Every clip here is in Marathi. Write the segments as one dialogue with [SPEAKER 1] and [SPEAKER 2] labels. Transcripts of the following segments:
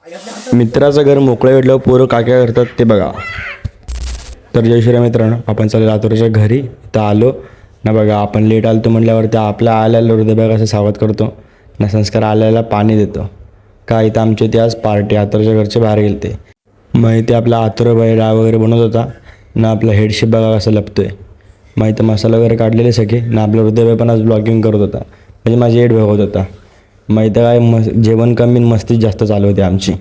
[SPEAKER 1] मित्राचं घर मोकळं भेटलं पोरं काय काय करतात ते बघा. तर जय श्रीराम मित्रांनो, आपण चालू लातूरच्या घरी इथं आलो ना. बघा आपण लेट आलो म्हटल्यावर त्या आपल्या आल्याला हृदय बघा असं सावध करतो ना, संस्कार आल्याला पाणी देतो. का इथं आमचे ते आज पार्टी आतुरच्या घरचे बाहेर गेलते. मग इथे आपला आतुरबाई डाळ वगैरे बनवत होता ना. आपला हेडशेप बघा कसं लपतोय. मग इथं मसाला वगैरे काढलेले सगळे ना. आपला हृदयबाई पण आज ब्लॉगिंग करत होता, म्हणजे माझी एड बघत होता. मग इथं काय जेवण कमी मस्ती जास्त चालू होती आमची.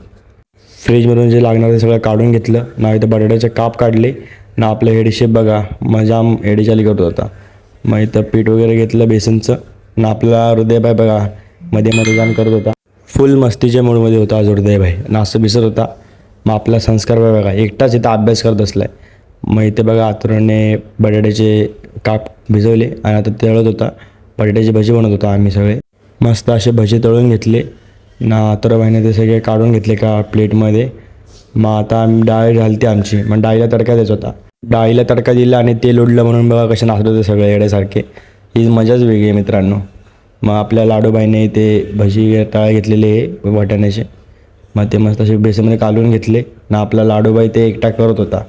[SPEAKER 1] फ्रीजमधून जे लागणार ते सगळं काढून घेतलं ना. इथं बटाट्याचे काप काढले ना. आपलं हेडशेप बघा जाम हेडीचाली करत होता. मग इथं पीठ वगैरे घेतलं बेसनचं ना. आपला हृदयबाई बघा मध्ये मध्ये जाम करत होता. फुल मस्तीच्या मूडमध्ये होता आज हृदयबाई ना. असं दिसत होता. मग आपला संस्कारबाई बघा एकटाच इथं अभ्यास करत असलाय. मग इथे बघा आतुराने बटाट्याचे काप भिजवले आणि आता तळत होता. बटाट्याची भजी बनवत होता आम्ही सगळे. मस्त असे भजी तळून घेतले ना. आतुराबाईने ते सगळे काढून घेतले का प्लेटमध्ये. मग आता डाळ घालते आमची. मग डाळीला तडका द्यायचा होता. डाळीला तडका दिला आणि तेल उडलं म्हणून बघा कसे नाचत होते सगळे येड्यासारखे. ही मजाच वेगळी आहे मित्रांनो. मग आपल्या लाडूबाईने ते भजी तळ घेतलेले वाटाण्याचे. मग ते मस्त असे बेसनमध्ये कालवून घेतले ना. आपला लाडूबाई ते एकटा करत होता.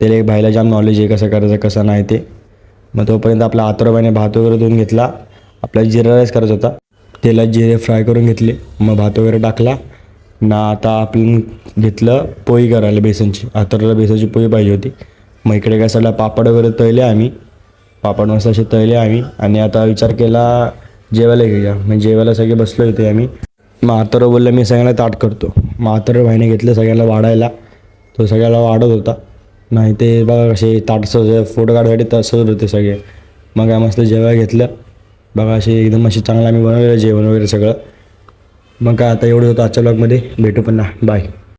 [SPEAKER 1] त्याला एक भाईला जाम नॉलेज आहे कसं करायचं कसं नाही ते. मग तोपर्यंत आपला आतुराबाईने भात वगैरे धुवून घेतला. आपल्याला जिरा राईस करायचा होता. तेलात जिरे फ्राय करून घेतले. मग भात वगैरे टाकला ना. आता आपण घेतलं पोळी करायला बेसनची. आतुराला बेसनची पोळी पाहिजे होती. मग इकडे काय सगळा पापड वगैरे तळले आम्ही. पापड मस्त असे तळले आम्ही. आणि आता विचार केला जेवायला घेऊया. मग जेवायला सगळे बसलो इथे आम्ही. मग आतुरा बोलला मी सगळ्यांना ताट करतो. मग आतुराबाईने घेतलं सगळ्यांना वाढायला. तो सगळ्याला वाढत होता. नाही ते बघा कसे ताट फोटो काढायसाठी तसंच होते सगळे. मग काय मस्त जेवायला घेतलं बघा. असे एकदम असे चांगलं आम्ही बनवलेलं जेवण वगैरे सगळं. मग काय आता एवढं होतं आजच्या ब्लॉगमध्ये. भेटू पुन्हा. बाय.